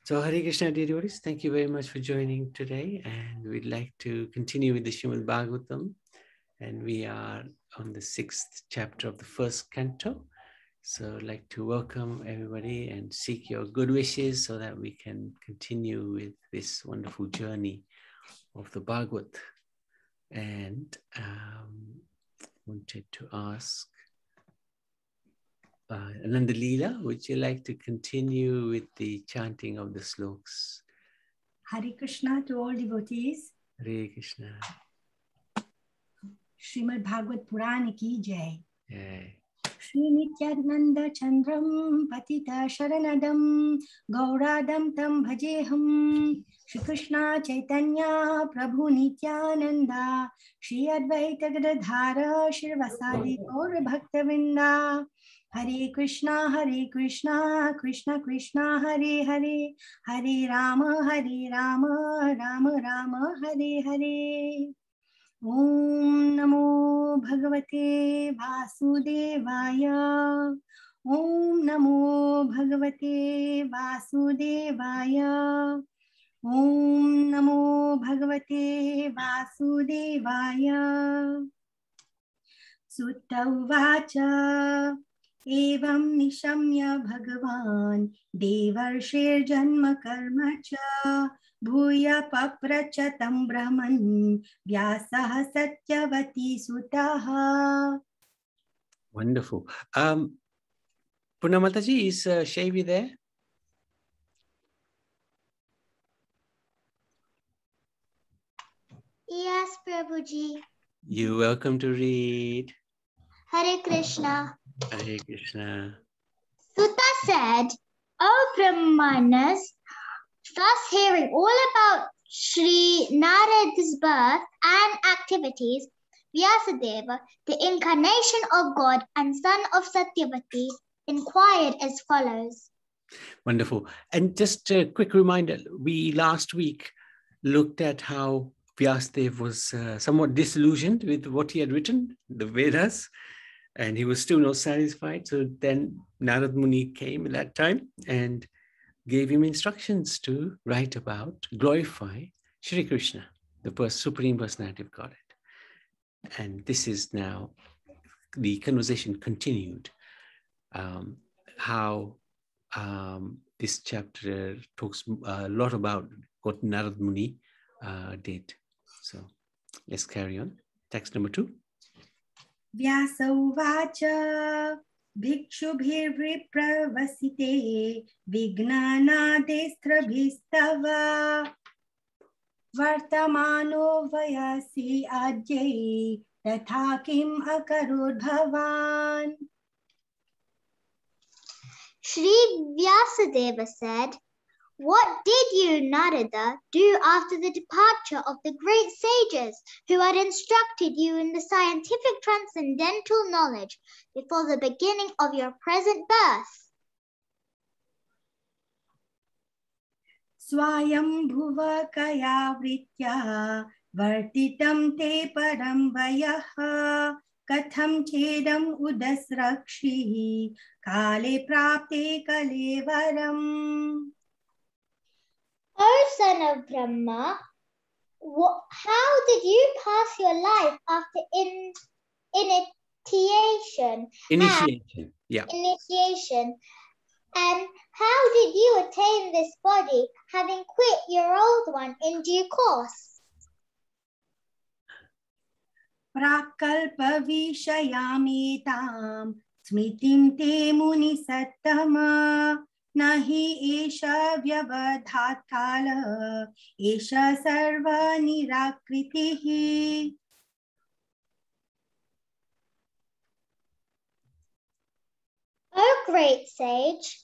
So Hare Krishna, dear devotees, thank you very much for joining today. And we'd like to continue with the Srimad Bhagavatam. And we are on the 6th chapter of the first canto. So I'd like to welcome everybody and seek your good wishes so that we can continue with this wonderful journey of the Bhagavat. And wanted to ask Ananda Leela, would you like to continue with the chanting of the sloks? Hare Krishna to all devotees. Hare Krishna. Srimad Bhagavad Purana ki jai. Jai. Shri Nityananda Chandram Patita Sharanadam Gauradam Tam Bhajeham Shri Krishna Chaitanya Prabhu Nityananda Shri Advaita Gadadhara Shri Vasadi Gaur Bhaktavinda Hare Krishna Krishna Krishna Hare Hare Hare Rama Rama Rama Hare Hare. Om Namo Bhagavate Vasudevaya. Om Namo Bhagavate Vasudevaya. Om Namo Bhagavate Vasudevaya. Sutta Uvacha. Evam Nishamya Bhagavan Devarshir Janma Karma Cha Bhuya Paprachatam Brahman Vyasaha Satyavati Sutaha. Wonderful. Purnamataji, is Shaivi there? Yes, Prabhuji. You're welcome to read. Hare Krishna. Hare Krishna. Sutta said, O Brahmanas, thus hearing all about Sri Narada's birth and activities, Vyasadeva, the incarnation of God and son of Satyavati, inquired as follows. Wonderful. And just a quick reminder, we last week looked at how Vyasadeva was somewhat disillusioned with what he had written, the Vedas, and he was still not satisfied. So then Narad Muni came at that time and gave him instructions to write about, glorify Shri Krishna, the Supreme Personality of Godhead. And this is now, the conversation continued, how this chapter talks a lot about what Narad Muni did. So let's carry on. Text number 2. Vyasa uvacha bhikshubhirvipravasite vignanadestrabhistava vartamano vayasi ajyai tatha kim akarod bhavan. Shri Vyasadeva said, what did you, Narada, do after the departure of the great sages who had instructed you in the scientific transcendental knowledge before the beginning of your present birth? Swayam bhuva kaya vritya vartitam te param vayaha katham chedam udasrakshi kale prapte kalevaram. O son of Brahma, how did you pass your life after initiation? Initiation. And how did you attain this body, having quit your old one in due course? Prakalpa vishayamitam smitim te muni sattama nahi esha vyavadhat kala esha sarva nirakritihi. O great sage,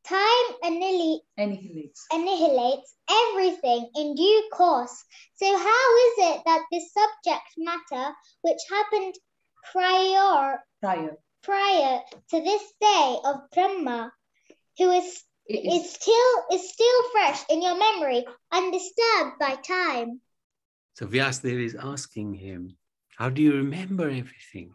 time annihilates everything in due course. So how is it that this subject matter, which happened prior to this day of Brahma, who is still fresh in your memory, undisturbed by time? So Vyasadeva is asking him, how do you remember everything?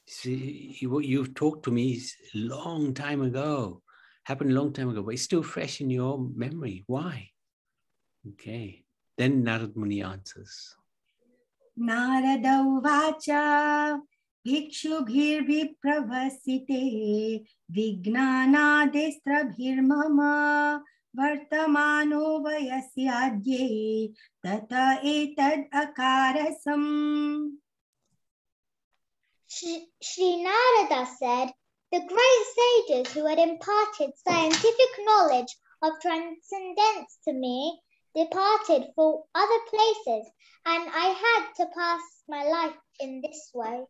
See, what you've talked to me a long time ago. happened a long time ago, but it's still fresh in your memory. Why? Okay. Then Narad Muni answers. Narada Uvacha Bhikshubhirvipravasite Vijnanadestrabhirmama Vartamano Vayasyadye Tata Etad Akarasam. Sri Narada said, the great sages who had imparted scientific knowledge of transcendence to me departed for other places, and I had to pass my life in this way.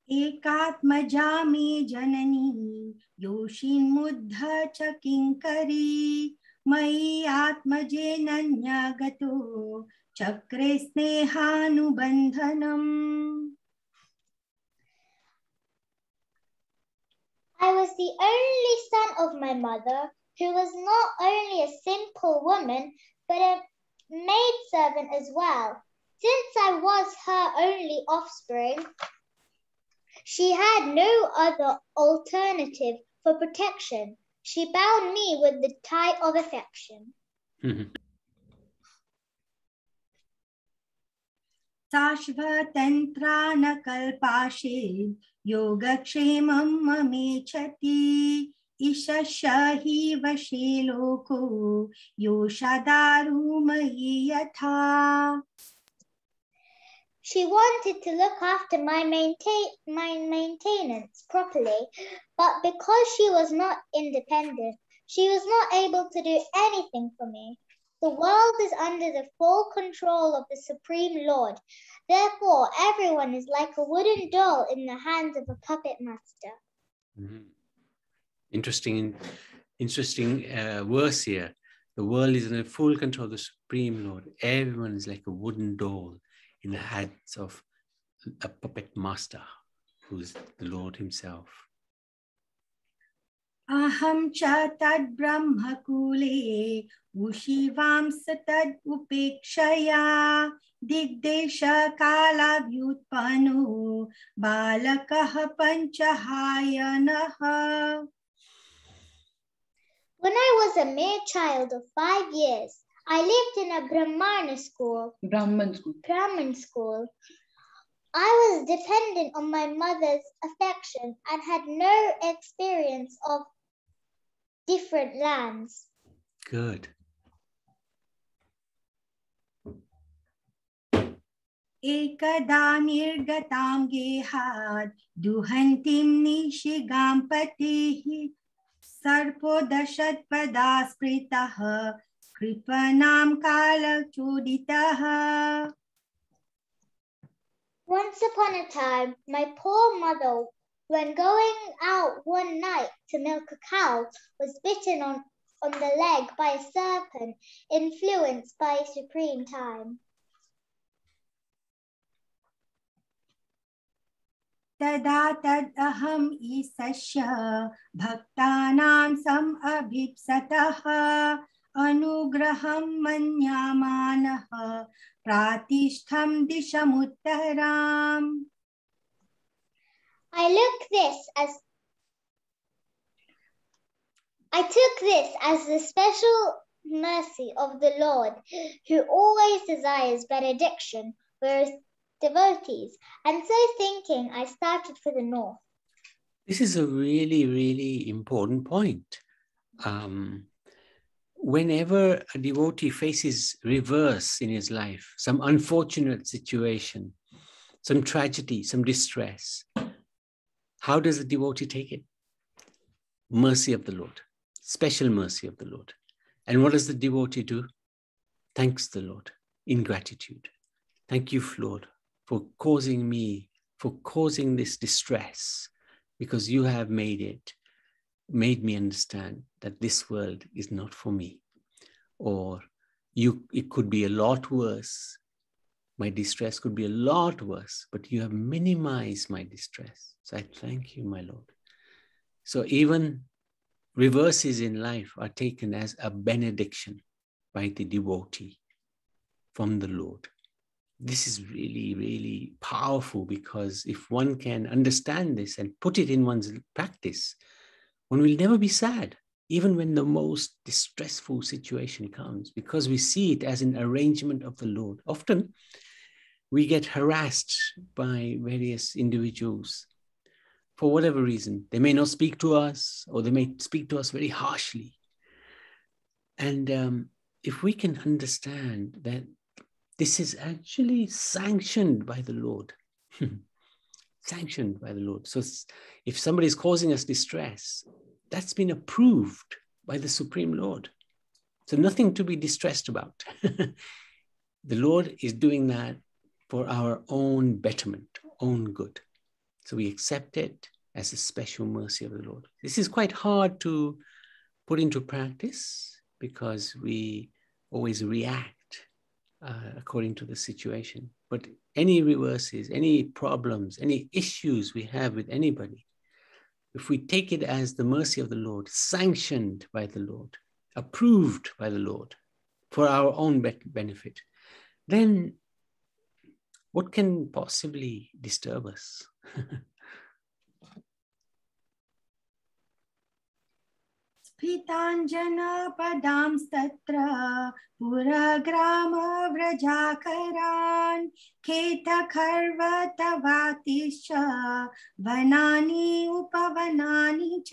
Ekatmajami janani yoshin muddha chakinkari mai atmaje nanyagato chakre snehanubandhanam. I was the only son of my mother, who was not only a simple woman, but a maidservant as well. Since I was her only offspring, she had no other alternative for protection. She bound me with the tie of affection. Sashvatantrana kalpashe yogakshemam mamechati ishashahi vashe loko yoshadaru mahiyatha. She wanted to look after my maintenance properly, but because she was not independent, she was not able to do anything for me. The world is under the full control of the Supreme Lord. Therefore, everyone is like a wooden doll in the hands of a puppet master. Interesting verse here. The world is in full control of the Supreme Lord. Everyone is like a wooden doll in the hands of a puppet master, who is the Lord himself. Aham cha tad brahma kule ushivam satad upekshaya digdesha kala vyutpano balakah panchahayanaha. When I was a mere child of 5 years, I lived in a Brahman school. I was dependent on my mother's affection and had no experience of different lands. Good. Ekada nirgatam gehad duhantim nishigam patihi sarpo dashat padaspritaha kripanam kala choditaha. Once upon a time, my poor mother, when going out one night to milk a cow, was bitten on the leg by a serpent influenced by supreme time. Tada tad aham isasya bhaktanam sam abhipsataha anugraham manyamanaha pratishtham dishamuttaram. I took this as the special mercy of the Lord, who always desires benediction for his devotees, and so thinking, I started for the north. This is a really, really important point. Whenever a devotee faces reverse in his life, some unfortunate situation, some tragedy, some distress, how does the devotee take it? Mercy of the Lord, special mercy of the Lord. And what does the devotee do? Thanks the Lord in gratitude. Thank you, Lord, for causing this distress, because you have made me understand that this world is not for me. Or it could be a lot worse. My distress could be a lot worse, but you have minimized my distress. So I thank you, my Lord. So even reverses in life are taken as a benediction by the devotee from the Lord. this is really, really powerful, because if one can understand this and put it in one's practice, one will never be sad, even when the most distressful situation comes, because we see it as an arrangement of the Lord. Often we get harassed by various individuals for whatever reason. They may not speak to us, or they may speak to us very harshly. And if we can understand that this is actually sanctioned by the Lord, sanctioned by the Lord. So if somebody is causing us distress, that's been approved by the Supreme Lord. So nothing to be distressed about. The Lord is doing that for our own betterment, own good. So we accept it as a special mercy of the Lord. This is quite hard to put into practice, because we always react according to the situation. But any reverses, any problems, any issues we have with anybody, if we take it as the mercy of the Lord, sanctioned by the Lord, approved by the Lord for our own benefit, then what can possibly disturb us? स्फीताञ्जनपदांस्तत्र पुरग्रामव्रजाकरान् खेटखर्वतवातिश्च वनानि उपवनानि च.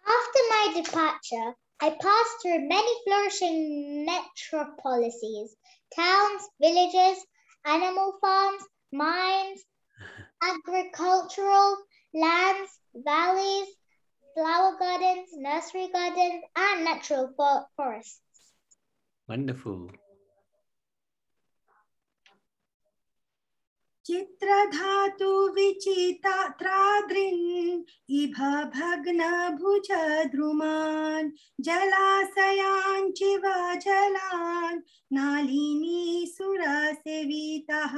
After my departure, I passed through many flourishing metropolises, towns, villages, animal farms, mines, agricultural lands, valleys, flower gardens, nursery gardens, and natural forests. Wonderful. चित्रधातु विचित्राद्रिन् इभ भग्न भुज द्रुमान् जलाशयान् चिव जलान् नालिनी सुरसेवितः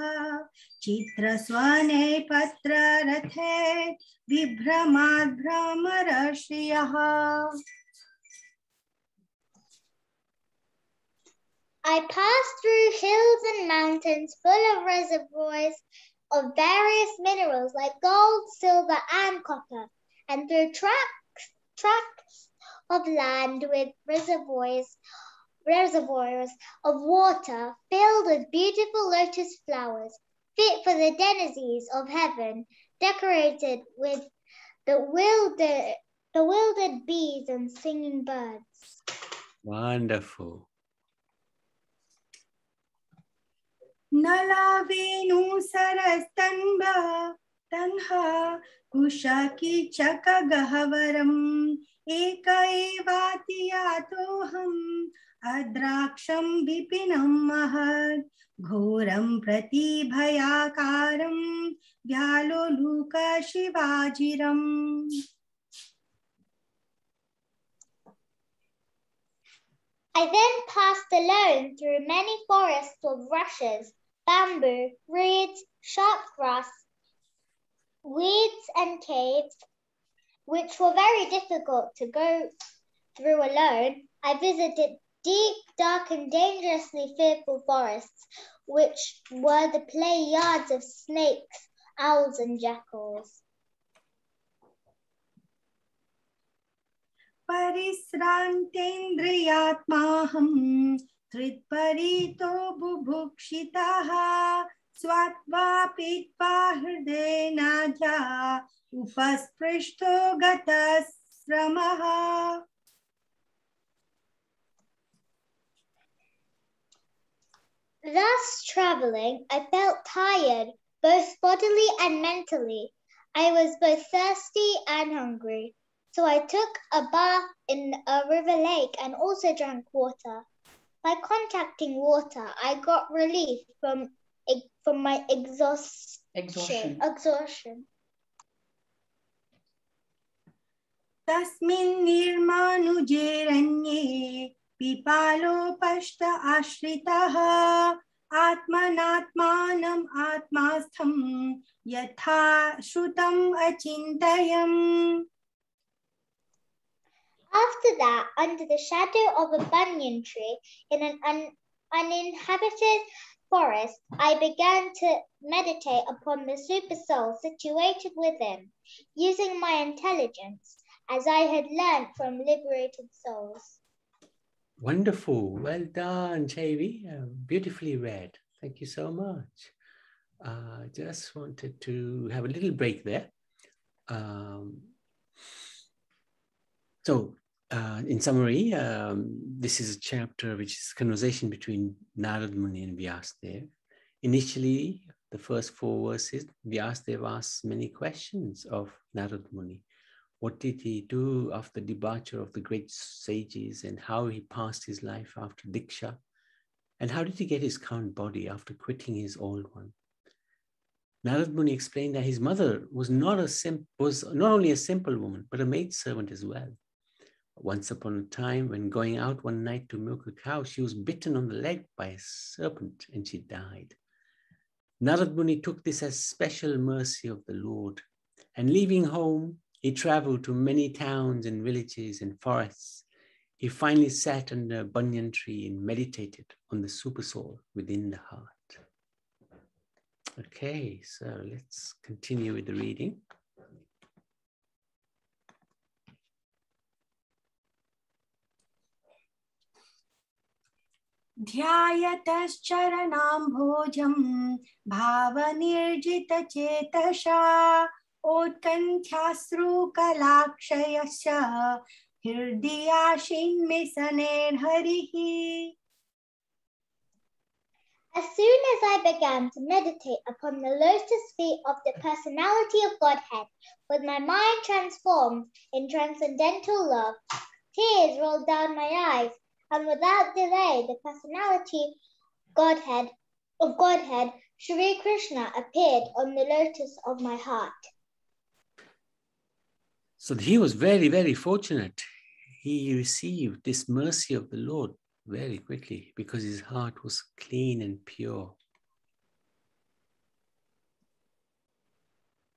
चित्रस्वने पत्र रथे बिभ्रमाद् भ्रमरश्रियः. I passed through hills and mountains full of reservoirs of various minerals like gold, silver, and copper, and through tracts of land with reservoirs of water filled with beautiful lotus flowers, fit for the denizens of heaven, decorated with the wildered bees and singing birds. Wonderful. नलावेणु सरस्तन्भ तन्हा कुशकीचकगह्वरम् एक एवाति यातोऽहम् अद्राक्षं विपिनं महत् घोरं प्रतिभयाकारं व्यालोलुक शिवाजिरम्. I then passed alone through many forests of rushes, bamboo, reeds, sharp grass, weeds, and caves, which were very difficult to go through alone. I visited deep, dark, and dangerously fearful forests, which were the play yards of snakes, owls, and jackals. परिश्रान्तेन्द्रियात्माहं धृत्परितो बुभुक्षितः स्वात्वा पीत्वा हृदयेनाजा उपस्पृष्टो गतश्रमः. Thus traveling, I felt tired, both bodily and mentally. I was both thirsty and hungry. So I took a bath in a river lake and also drank water. By contacting water, I got relief from my exhaustion. तस्मिन् निर्मानुजेरण्ये पिपालोपष्ट आश्रितः आत्मनात्मानम् आत्मास्थं यथा श्रुतम् अचिन्तयम्. After that, under the shadow of a banyan tree in an uninhabited forest, I began to meditate upon the super soul situated within, using my intelligence as I had learned from liberated souls. Wonderful. Well done, Chavi. Beautifully read. Thank you so much. Just wanted to have a little break there. In summary, this is a chapter which is a conversation between Narad Muni and Vyasadeva. Initially, the first 4 verses, Vyasadeva asks many questions of Narad Muni. What did he do after the departure of the great sages, and how he passed his life after Diksha, and how did he get his current body after quitting his old one? Narad Muni explained that his mother was not only a simple woman, but a maidservant as well. Once upon a time, when going out one night to milk a cow, she was bitten on the leg by a serpent and she died. Narad Muni took this as special mercy of the Lord, and leaving home, he traveled to many towns and villages and forests. He finally sat under a banyan tree and meditated on the super soul within the heart. Okay, so let's continue with the reading. ध्यायतश्चरणाम्भोजं भावनिर्जितचेतसा उत्कण्ठ्याश्रुकलाक्षयस्य हृदयाशिन्मिसनेर्हरिः. As soon as I began to meditate upon the lotus feet of the personality of Godhead, with my mind transformed in transcendental love, tears rolled down my eyes, and without delay, the personality of Godhead, Shri Krishna, appeared on the lotus of my heart. So he was very, very fortunate. He received this mercy of the Lord very quickly because his heart was clean and pure.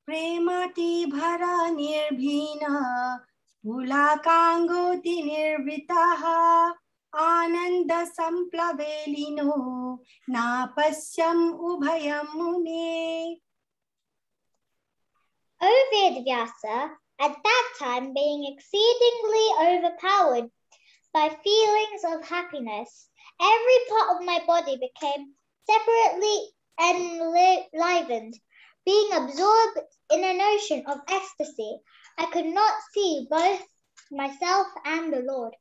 प्रेमति भरा निर्भीना पुलाकांगोति निर्वृतः आनंद संप्लवेलिनो नापस्यम उभयं मुने. O Vedvyasa, at that time being exceedingly overpowered by feelings of happiness, every part of my body became separately enlivened. Being absorbed in an ocean of ecstasy, I could not see both myself and the Lord.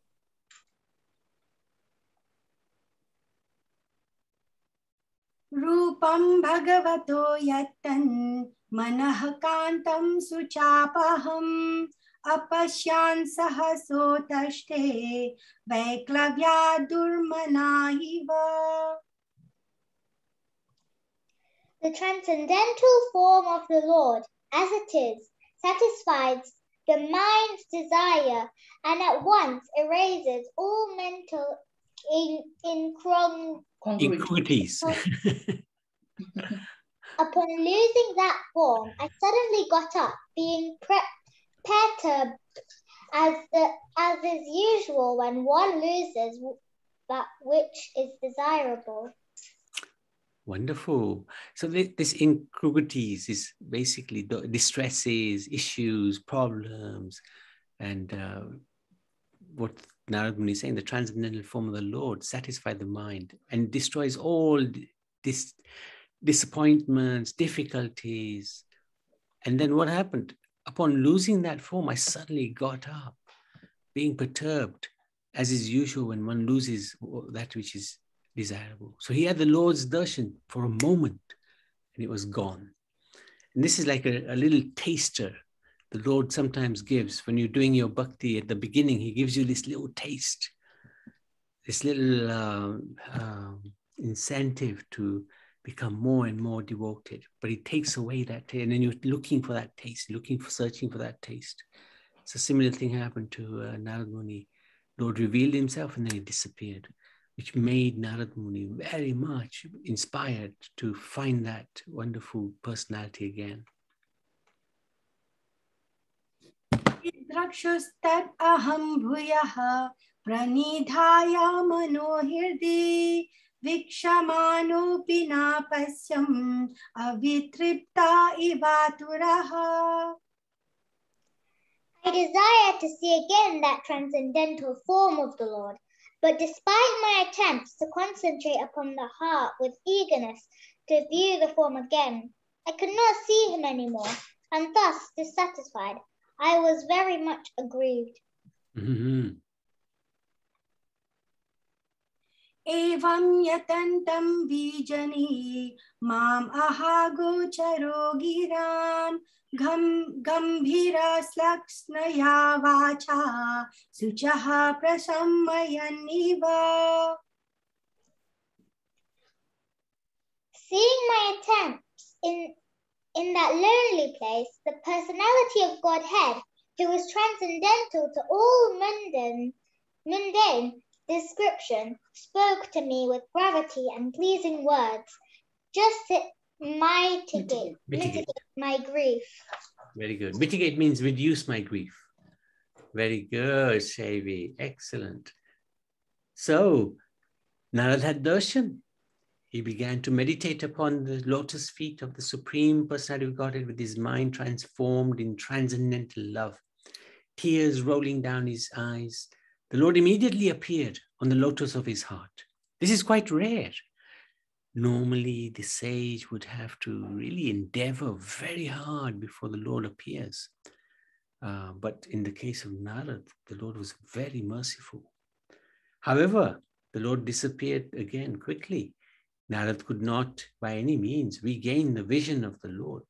रूपं भगवतो यत्तन् मनः कान्तं सुचापहम् अपश्यान् सहसोतष्टे वैक्लव्या दुर्मना इव. The transcendental form of the Lord, as it is, satisfies the mind's desire and at once erases all mental incongruities. Upon losing that form, I suddenly got up, being perturbed as is usual when one loses that which is desirable. Wonderful. So this incongruities is basically distresses, issues, problems, and what Narad Muni is saying, the transcendental form of the Lord satisfies the mind and destroys all disappointments, difficulties. And then what happened? Upon losing that form, I suddenly got up, being perturbed, as is usual when one loses that which is desirable. So he had the Lord's darshan for a moment and it was gone. And this is like a little taster the Lord sometimes gives when you're doing your bhakti. At the beginning, he gives you this little taste, this little incentive to become more and more devoted. But he takes away that taste, and then you're looking for that taste, searching for that taste. So a similar thing happened to Narad Muni. Lord revealed himself and then he disappeared, which made Narad Muni very much inspired to find that wonderful personality again. द्रक्षुस्तत् अहं भूयः प्रणिधाय मनोहृदि Vikshamanupi napasyam avitripta ivaturaha. I desire to see again that transcendental form of the Lord, but despite my attempts to concentrate upon the heart with eagerness to view the form again, I could not see him anymore, and thus dissatisfied. I was very much aggrieved. Evam yatantam vijani mam ahagocharo giram gambhira slaksnaya vacha suchaha prasammayaniva. Seeing my attempts in that lonely place, the personality of Godhead, who was transcendental to all mundane description, spoke to me with gravity and pleasing words, just to mitigate my grief. Very good. Mitigate means reduce my grief. Very good, Shaivi. Excellent. So, Narad had darshan. He began to meditate upon the lotus feet of the Supreme Personality of Godhead with his mind transformed in transcendental love. Tears rolling down his eyes. The Lord immediately appeared on the lotus of his heart. This is quite rare. Normally, the sage would have to really endeavor very hard before the Lord appears. But in the case of Narad, the Lord was very merciful. However, the Lord disappeared again quickly. Narad could not by any means regain the vision of the Lord.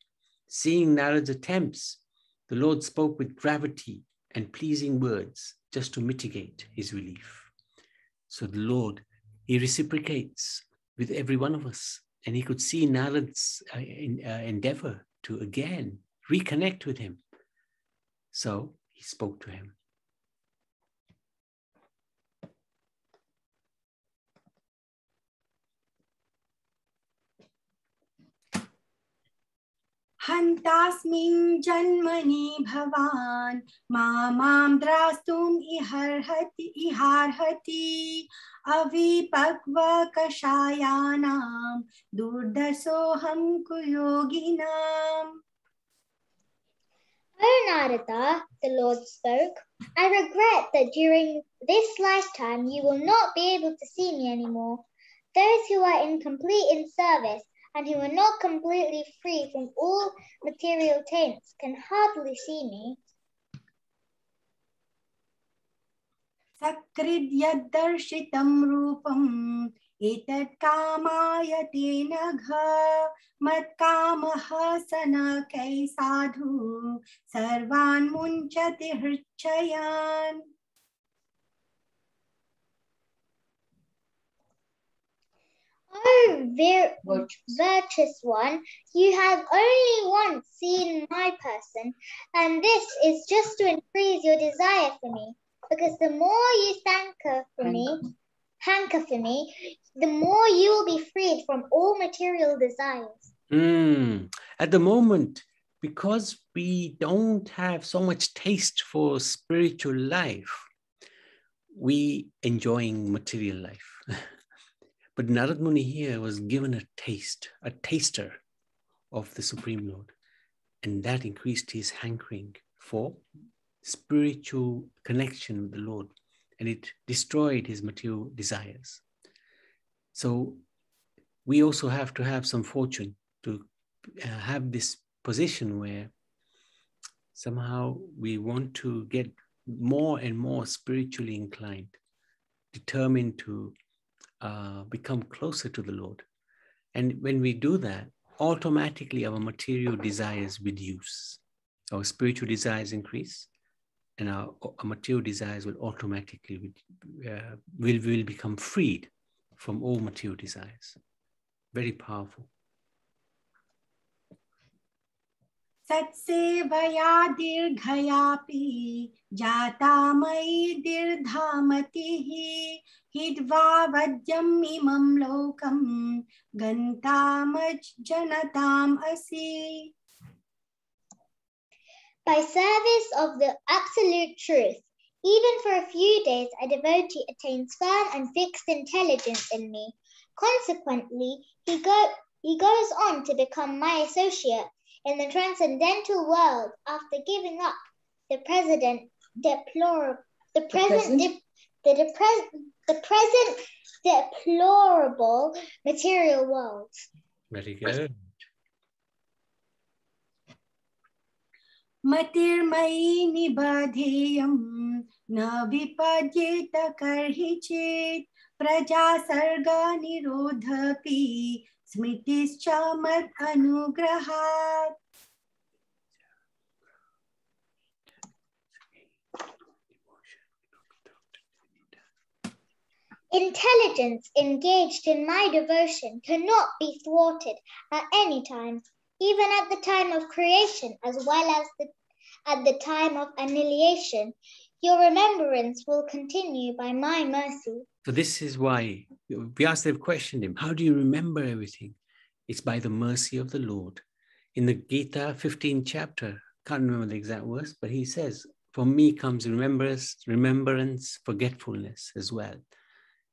Seeing Narad's attempts, the Lord spoke with gravity and pleasing words just to mitigate his relief. So the Lord, he reciprocates with every one of us, and he could see Narad's endeavor to again reconnect with him. So he spoke to him. Hantasmin janmani bhavan mamam drastum iharhati avipakva kashayanam durdasoham kuyoginam. O Narada, the Lord spoke, I regret that during this lifetime you will not be able to see me anymore. Those who are incomplete in service and who are not completely free from all material taints can hardly see me. Sakrid yaddarshitam rupam etat kamayate nagha mat kamaha sanakai sadhu sarvan munchati hrichayan. Oh, virtuous one, you have only once seen my person, and this is just to increase your desire for me, because the more you hanker for me, the more you will be freed from all material desires. At the moment, because we don't have so much taste for spiritual life, we enjoying material life. But Narad Muni here was given a taster of the Supreme Lord, and that increased his hankering for spiritual connection with the Lord, and it destroyed his material desires. So we also have to have some fortune to have this position where somehow we want to get more and more spiritually inclined, determined to become closer to the Lord. And when we do that, automatically our material desires reduce. Our spiritual desires increase, and our material desires will automatically will become freed from all material desires. Very powerful. Satsevaya dirghayapi jatamai dirdhamatihi hidva vadyam imam lokam gantamaj janatam asi. By service of the absolute truth, even for a few days, a devotee attains firm and fixed intelligence in me. Consequently, he goes on to become my associate in the transcendental world after giving up the present deplorable material world. Very good. मतिर्मयि निबधेयं न विपद्येत कर्हि चेत् प्रजा सर्ग निरोधपि स्मृतिश्च मत् अनुग्रहात्. Intelligence engaged in my devotion cannot be thwarted at any time, even at the time of creation as well as at the time of annihilation. Your remembrance will continue by my mercy. So this is why Vyasadeva questioned him, how do you remember everything? It's by the mercy of the Lord. In the Gita 15th chapter, can't remember the exact verse, but he says, for me comes remembrance, forgetfulness as well.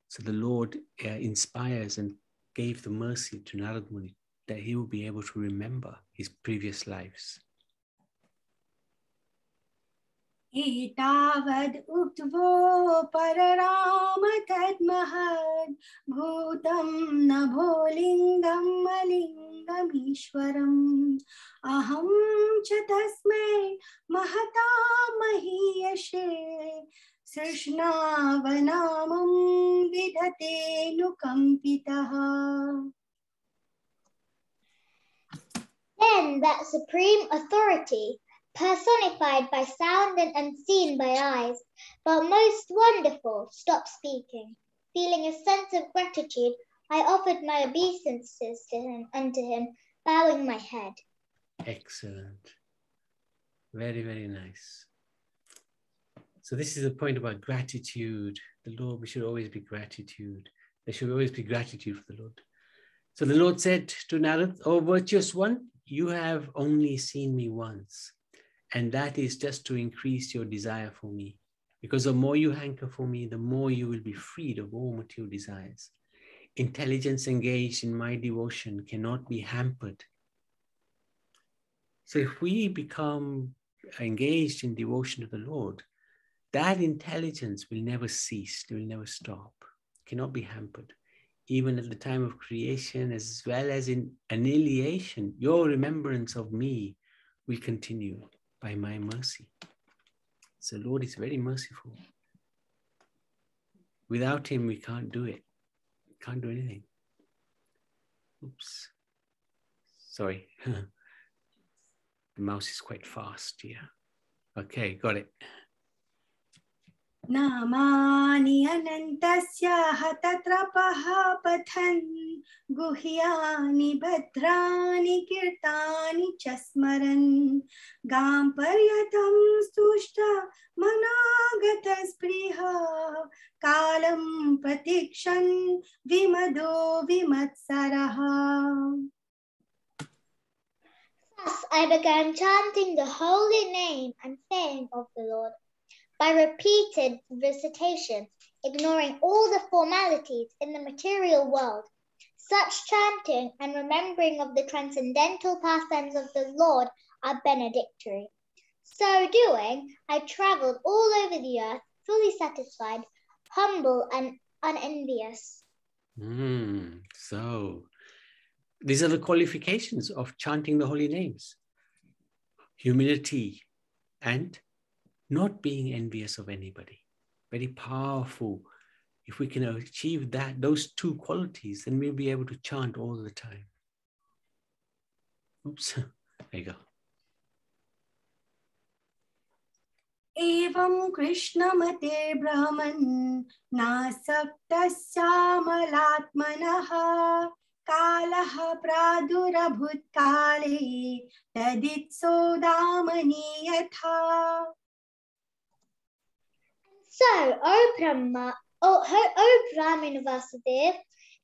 So the Lord inspires and gave the mercy to Narad Muni that he will be able to remember his previous lives. एतावद् उक्त्वो परराम तद्महद् भूतं नभोलिङ्गं मलिङ्गमीश्वरम् अहं च तस्मै महता महीयसे सृष्णावनामं विधतेऽनुकम्पितः. Then that supreme authority, personified by sound and unseen by eyes, but most wonderful, stopped speaking. Feeling a sense of gratitude, I offered my obeisances unto him, bowing my head. Excellent. Very, very nice. So this is the point about gratitude. The Lord, we should always be gratitude. There should always be gratitude for the Lord. So the Lord said to Narad, "O virtuous one, you have only seen me once. And that is just to increase your desire for me. Because the more you hanker for me, the more you will be freed of all material desires. Intelligence engaged in my devotion cannot be hampered." So if we become engaged in devotion to the Lord, that intelligence will never cease, it will never stop, it cannot be hampered. Even at the time of creation, as well as in annihilation, your remembrance of me will continue by my mercy. So Lord is very merciful. Without him, we can't do it. We can't do anything. Oops. Sorry. The mouse is quite fast here. Okay, got it. नामानि अनन्तस्याः तत्रपः पठन् गुह्यानि भद्राणि कीर्तानि च स्मरन् गां पर्यतं स्तुष्ट मनागतस्पृह कालं प्रतीक्षन् विमदो विमत्सरः. Thus I began chanting the holy name and fame of the Lord. By repeated recitation, ignoring all the formalities in the material world, such chanting and remembering of the transcendental pastimes of the Lord are benedictory. So doing, I traveled all over the earth, fully satisfied, humble and unenvious. So, these are the qualifications of chanting the holy names. Humility and not being envious of anybody. Very powerful. If we can achieve that, those two qualities, then we'll be able to chant all the time. Oops, there you go. एवं कृष्णमते ब्रह्मन् नासक्तस्यामलात्मनः कालः प्रादुरभूत् काले तदित्सोदामनि यथा. So, O Brahmana Vasudev,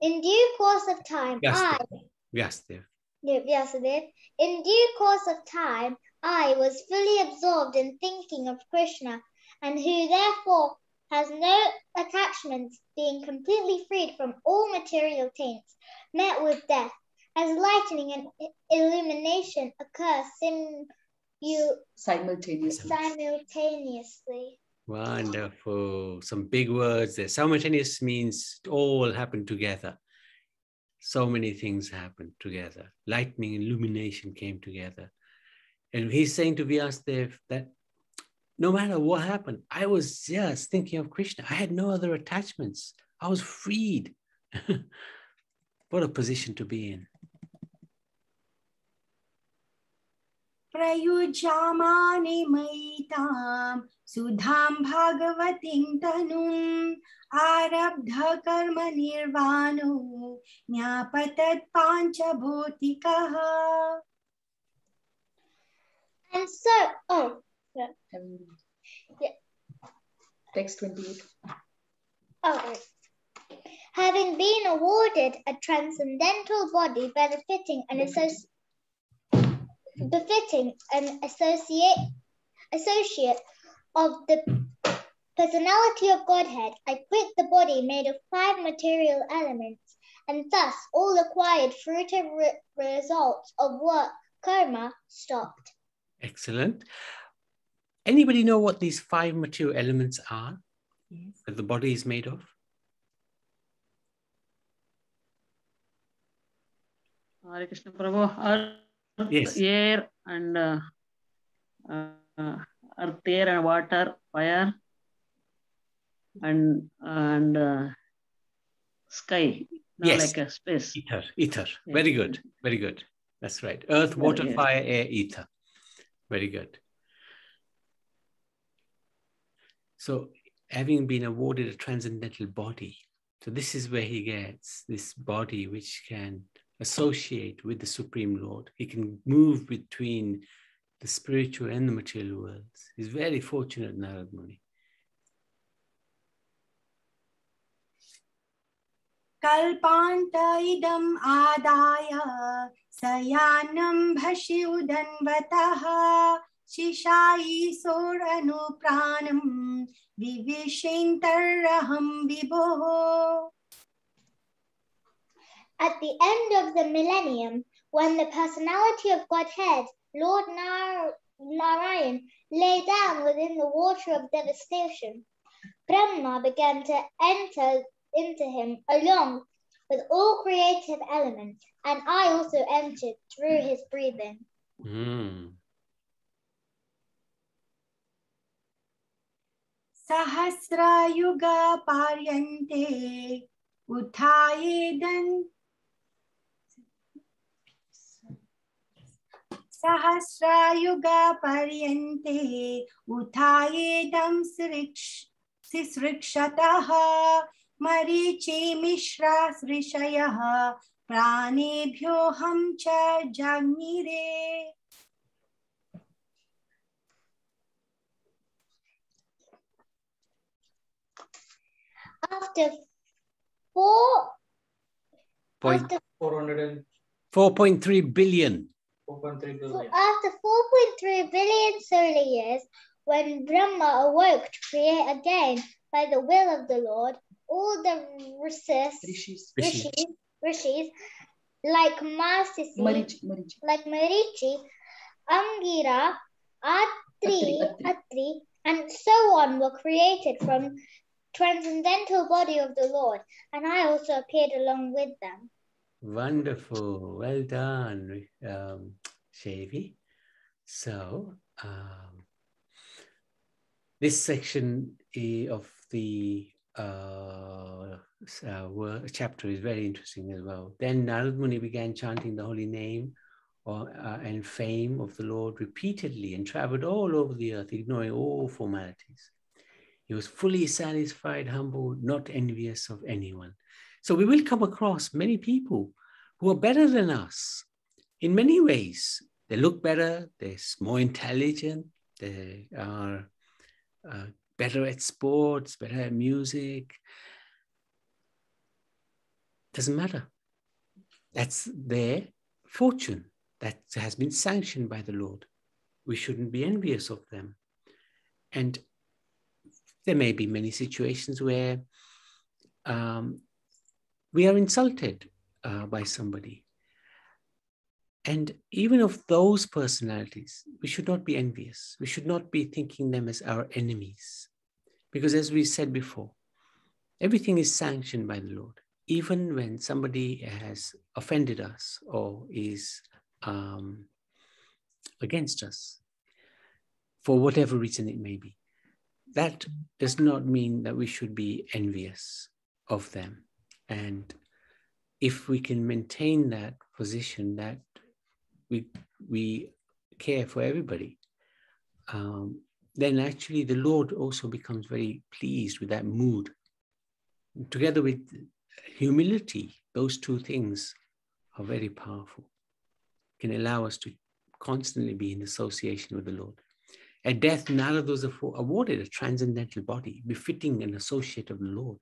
in due course of time, Vyasadeva. In due course of time, I was fully absorbed in thinking of Krishna, and who therefore has no attachments, being completely freed from all material taints, met with death, as lightning and illumination occur simultaneously. Wonderful. Some big words there. Simultaneous means all happen together. So many things happened together. Lightning and illumination came together. And he's saying to Vyasadeva that no matter what happened, I was just thinking of Krishna. I had no other attachments. I was freed. What a position to be in. प्रयुज्यामाने मयितां सुधां भगवतीं तनुम् आरब्ध कर्म निर्वाणो न्यापतत् पाञ्चभौतिकः. And so, Text 28. Having been awarded a transcendental body befitting an associate of the personality of Godhead, I quit the body made of 5 material elements, and thus all acquired fruitive results of work, karma, stopped. Excellent. Anybody know what these 5 material elements are? Yes. That the body is made of? Hare Krishna Prabhu. Earth, Yes. air, and earth, air, and water, fire, and sky. Yes. Like a space. Ether. Yes. Very good. Very good. That's right. Earth, water, Yes. fire, air, ether. Very good. So having been awarded a transcendental body, so this is where he gets this body which can associate with the Supreme Lord. He can move between the spiritual and the material worlds. He's very fortunate, Narad Muni. Kalpanta idam adaya sayanam bhashi udanvataha shishayi soranu pranam vivishentaraham vibho. At the end of the millennium, when the personality of Godhead, Lord Narayan, lay down within the water of devastation, Brahma began to enter into him along with all creative elements, and I also entered through his breathing. Sahasra yuga paryante uthayedan Sahasra yuga paryante uthayedam sisrikshataha marichi mishra srishayaha pranebhyoham cha jagnire. After 4.3 billion. After 4.3 billion solar years, when Brahma awoke to create again by the will of the Lord, all the rishis like Marichi, Angira, Atri, and so on were created from transcendental body of the Lord, and I also appeared along with them. Wonderful. Well done, Shavi. So, this section of the chapter is very interesting as well. Then Narad Muni began chanting the holy name and fame of the Lord repeatedly and traveled all over the earth, ignoring all formalities. He was fully satisfied, humble, not envious of anyone. So we will come across many people who are better than us in many ways. They look better, they're more intelligent, they are better at sports, better at music. Doesn't matter. That's their fortune. That has been sanctioned by the Lord. We shouldn't be envious of them. And There may be many situations where we are insulted by somebody. And even of those personalities, we should not be envious. We should not be thinking them as our enemies. Because as we said before, everything is sanctioned by the Lord. Even when somebody has offended us or is against us, for whatever reason it may be, that does not mean that we should be envious of them. And if we can maintain that position, that we care for everybody, then actually the Lord also becomes very pleased with that mood. Together with humility, those two things are very powerful. Can allow us to constantly be in association with the Lord. At death, Narada was awarded a transcendental body, befitting an associate of the Lord.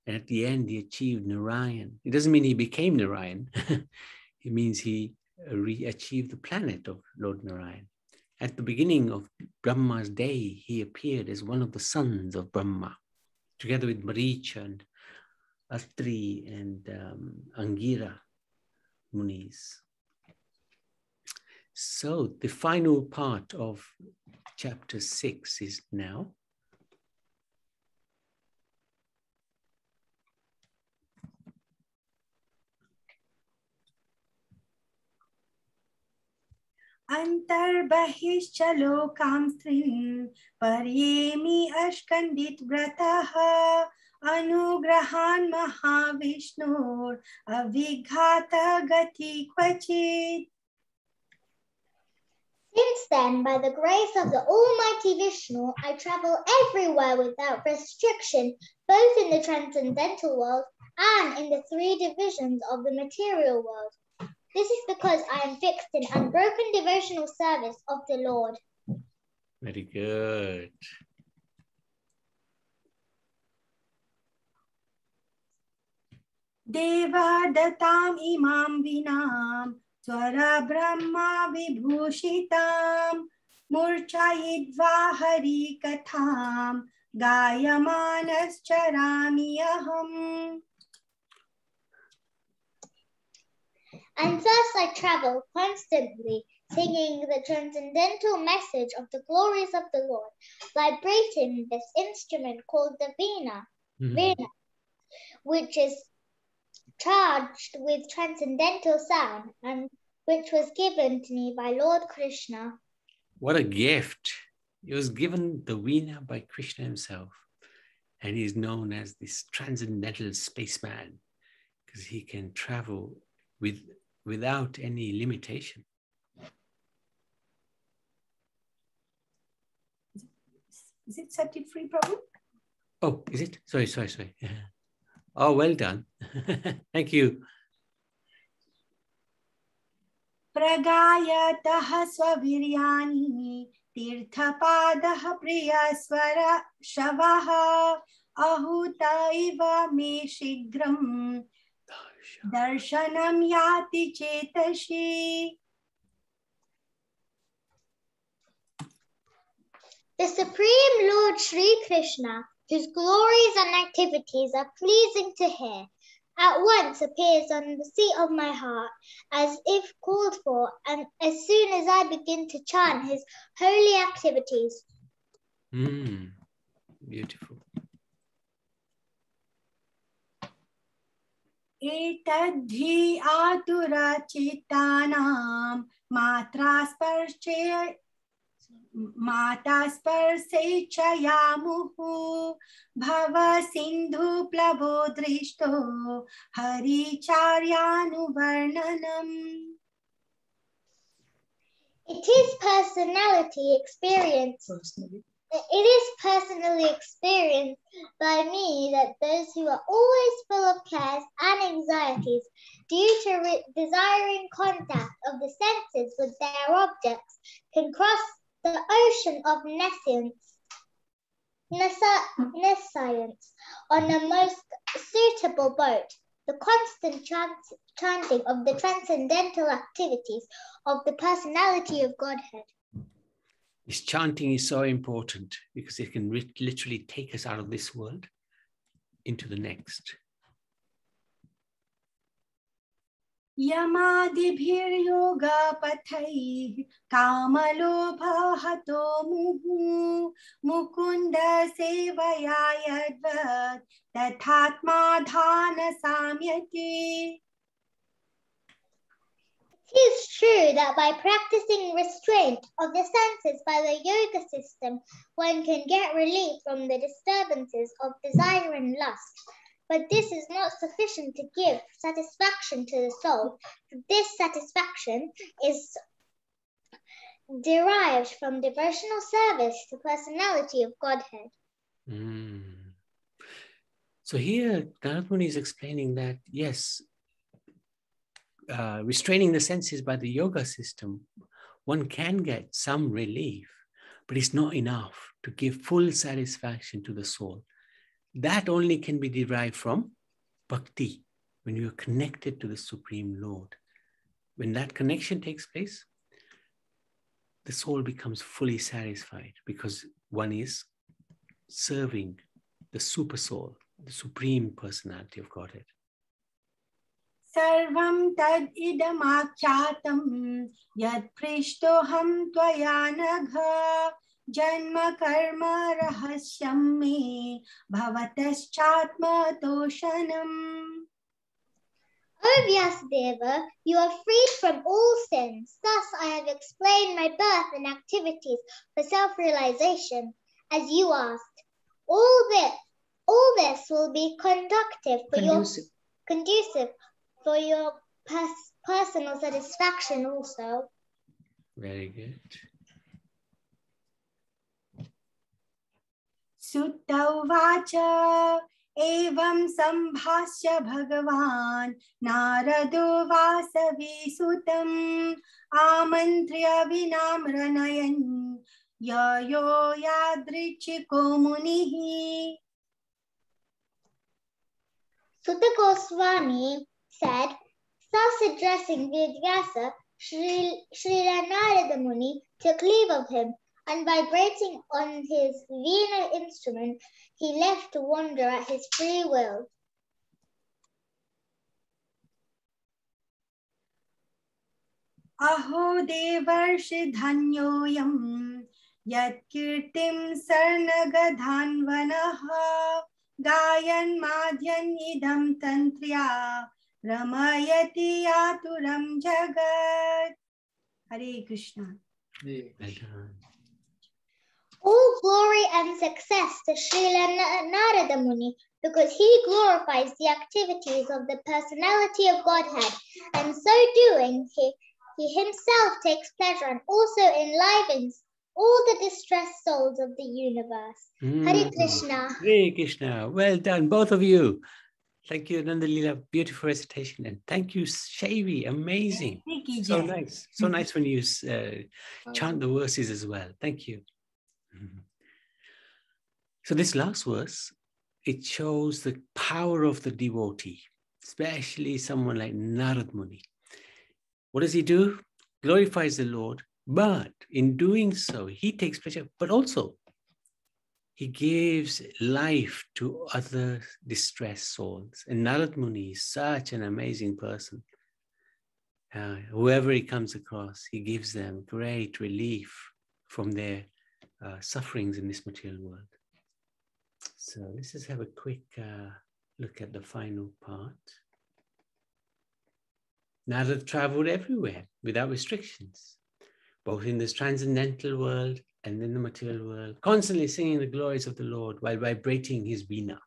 And at the end, he achieved Narayan. It doesn't mean he became Narayan. It means he achieved the planet of Lord Narayan. At the beginning of Brahma's day, he appeared as one of the sons of Brahma, together with Maricha and Atri and Angira Munis. So the final part of chapter 6 is now. अंतर्बहिश्च लोकांस्त्रीन् पर्येमि अष्कण्डित व्रतः अनुग्रहान् महाविष्णोर् अविघात गति क्वचित्. Since then, by the grace of the Almighty Vishnu, I travel everywhere without restriction, both in the transcendental world and in the three divisions of the material world. This is because I am fixed in unbroken devotional service of the Lord. Very good. Deva datam imam vinam swara brahma vibhushitam murchayidva hari katham gayamanas charami aham. And thus I travel constantly, singing the transcendental message of the glories of the Lord, vibrating this instrument called the veena, which is charged with transcendental sound and which was given to me by Lord Krishna. What a gift. He was given the veena by Krishna himself, and he's known as this transcendental spaceman because he can travel without any limitation. Is it set it free, Prabhu? Oh, is it? Sorry. Oh, well done. Thank you. Pragayatah swaviryani tirthapadah priyaswara shavaha ahutaiva me shigram darshanam yati chetashi. The Supreme Lord Sri Krishna, whose glories and activities are pleasing to hear, at once appears on the seat of my heart as if called for, and as soon as I begin to chant his holy activities. Beautiful. Etadhi atura chitanam matasparse chayamuhu bhava sindhu plavo drishto hari charyanu varnanam. It is personally experienced by me that those who are always full of cares and anxieties due to desiring contact of the senses with their objects can cross the ocean of nescience on the most suitable boat. The constant chanting of the transcendental activities of the personality of Godhead. This chanting is so important because it can literally take us out of this world into the next. Yamadibhir-yoga-pathai kamalobha-hato muhu mukunda sevaya yadvat tathatma-dhana samyate. It is true that by practicing restraint of the senses by the yoga system, one can get relief from the disturbances of desire and lust. But this is not sufficient to give satisfaction to the soul. This satisfaction is derived from devotional service to the personality of Godhead. So here, Narad Muni is explaining that, yes, restraining the senses by the yoga system, one can get some relief, but it's not enough to give full satisfaction to the soul. That only can be derived from bhakti, when you are connected to the Supreme Lord. When that connection takes place, the soul becomes fully satisfied because one is serving the super soul, the Supreme Personality of Godhead. Sarvam tad idamakhyatam yad prishtoham tvaya nagha janma karma rahasyam me bhavataschatma toshanam. O Vyasadeva, you are freed from all sins. Thus I have explained my birth and activities for self-realization, as you asked. All this will be conducive for your personal satisfaction also. Very good. Sutta vacha evam sambhasya bhagavan narado vasavi sutam amantriya vinamranayan yayo yadrichiko munihi. Sutta Goswami said, thus addressing Vyasa, Srila Narada Muni took leave of him, and vibrating on his Veena instrument, he left to wander at his free will. Aho devarshi dhanyoyam yat kirtim sarnagadhanvanaha gayan madhyan idam tantriya ramayati aturam jagat. Hare Krishna. All glory and success to Srila Narada Muni, because he glorifies the activities of the personality of Godhead, and so doing, he himself takes pleasure and also enlivens all the distressed souls of the universe. Hare Krishna. Hare Krishna. Well done, both of you. Thank you, Nandalila. Beautiful recitation. And thank you, Shavi. Amazing. So nice. So nice when you chant the verses as well. Thank you. So this last verse, it shows the power of the devotee, especially someone like Narad Muni. What does he do? Glorifies the Lord, but in doing so, he takes pleasure, but also he gives life to other distressed souls. And Narad Muni is such an amazing person. Whoever he comes across, he gives them great relief from their sufferings in this material world. So let's just have a quick look at the final part. Narad traveled everywhere without restrictions, both in this transcendental world and in the material world, constantly singing the glories of the Lord while vibrating his Veena.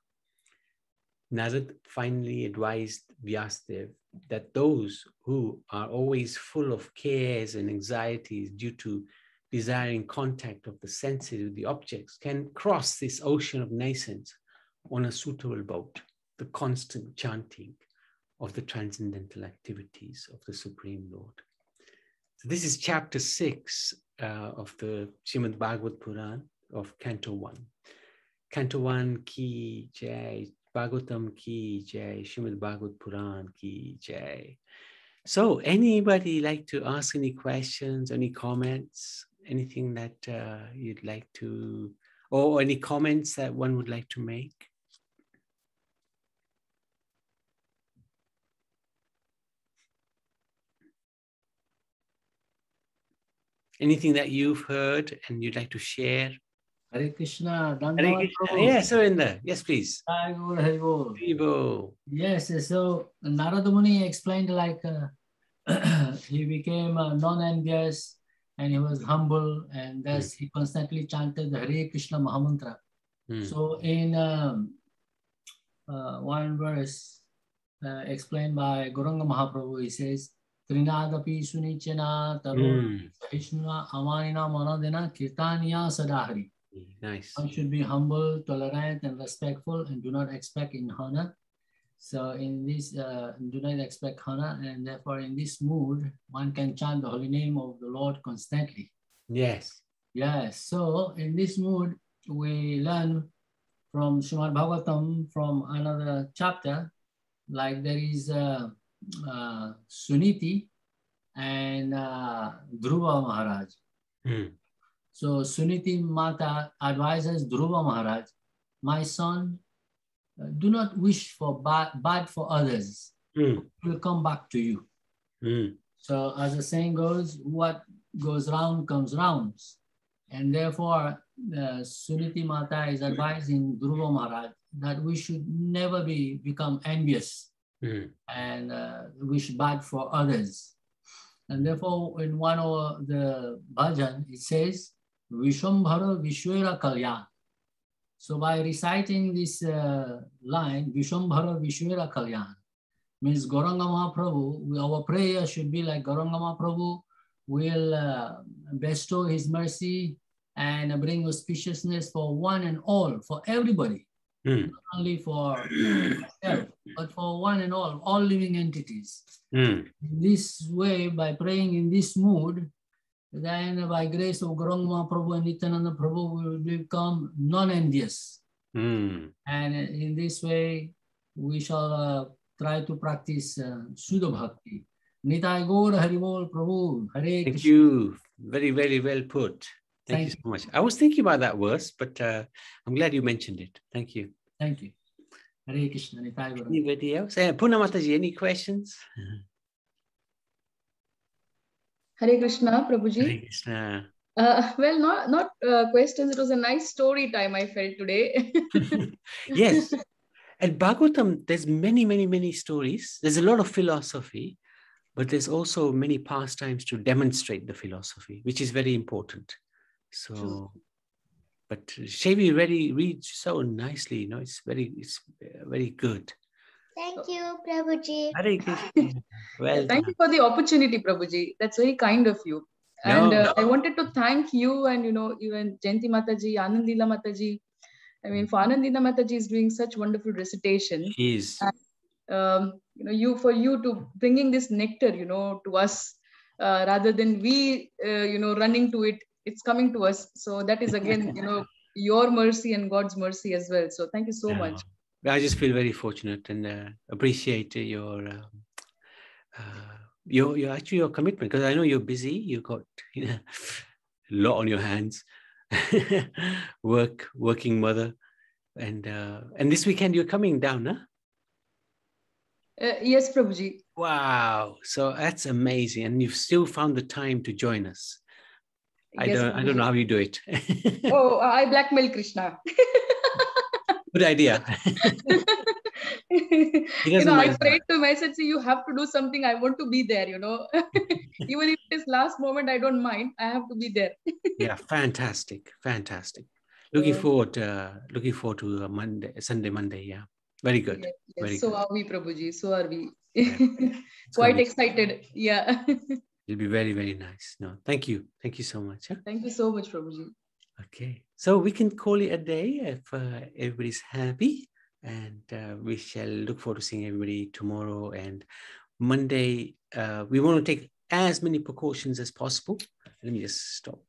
Narad finally advised Vyasadeva that those who are always full of cares and anxieties due to desiring contact of the senses with the objects can cross this ocean of nascence on a suitable boat, the constant chanting of the transcendental activities of the Supreme Lord. So this is chapter 6 of the Srimad Bhagavad Puran of Canto 1. Canto 1 ki jai, Bhagavatam ki jai, Srimad Bhagavad Puran ki jai. So anybody like to ask any questions, any comments? anything that you'd like to, or any comments that one would like to make? Anything that you've heard and you'd like to share? Hare Krishna. Hare Krishna. Yes, Surinder. Yes, please. Yes, so Narada Muni explained like he became non-envious and he was humble, and thus he constantly chanted the Hare Krishna Mahamantra. So in one verse explained by Gauranga Mahaprabhu, he says, Trinadapi Sunichana Taro Sahishnuna Amanina Manadena Kirtaniya Sadahari. Nice. One should be humble, tolerant, and respectful, and do not expect in honor. So in this, do not expect honor, and therefore in this mood, one can chant the holy name of the Lord constantly. Yes. Yes. So in this mood, we learn from Srimad Bhagavatam from another chapter, like there is Suniti and Dhruva Maharaj. So Suniti Mata advises Dhruva Maharaj, my son, do not wish for bad for others. It will come back to you. So as the saying goes, what goes round comes round. And therefore, Suniti Mata is advising Dhruva Maharaj that we should never become envious and wish bad for others. And therefore, in one of the bhajan, it says, Vishwambhara Vishwera Kalyan. So by reciting this line, Vishwambhara Vishwera Kalyan, means Gauranga Mahaprabhu, our prayer should be like Gauranga Mahaprabhu will bestow his mercy and bring auspiciousness for one and all, for everybody, not only for myself, but for one and all living entities. In this way, by praying in this mood, then by grace of Gauranga Mahaprabhu and Nityananda Prabhu, we will become non-envious. And in this way, we shall try to practice Shuddha Bhakti. Nitai Gaur Haribol Prabhu, Hare Krishna. Thank you. Very, very well put. Thank you so much. I was thinking about that verse, but I'm glad you mentioned it. Thank you. Thank you. Hare Krishna. Nitai Gaur. Anybody else? Puna Mataji, any questions? Hare Krishna, Prabhuji. Hare Krishna. Well, not questions. It was a nice story time I felt today. Yes. At Bhagavatam, there's many stories. There's a lot of philosophy, but there's also many pastimes to demonstrate the philosophy, which is very important. So, true. But Shevi really reads so nicely, you know, it's very good. Thank you, Prabhuji. Hare Krishna. Well thank you for the opportunity, Prabhuji. That's very kind of you. No. And I wanted to thank you and, even Jayanti Mataji, Anandila Mataji. I mean, for Anandila Mataji is doing such wonderful recitation. He is. And, for you to bringing this nectar, to us, rather than we, running to it, it's coming to us. So that is again, your mercy and God's mercy as well. So thank you so much. I just feel very fortunate and appreciate your commitment, because I know you're busy. You've got a lot on your hands. Working mother, and this weekend you're coming down, huh? Yes, Prabhuji. Wow, so that's amazing, and you've still found the time to join us. I don't know how you do it. Oh, I blackmail Krishna. Good idea. I prayed to message, you have to do something. I want to be there, Even if it's last moment, I don't mind. I have to be there. Yeah, fantastic. Looking forward to Sunday, Monday. Yeah, very good. Yes. Very so good. Are we, Prabhuji. So are we. Yeah. Quite excited. Yeah. It'll be very, very nice. No, thank you. Thank you so much. Huh? Thank you so much, Prabhuji. Okay, so we can call it a day if everybody's happy, and we shall look forward to seeing everybody tomorrow and Monday. We want to take as many precautions as possible. Let me just stop.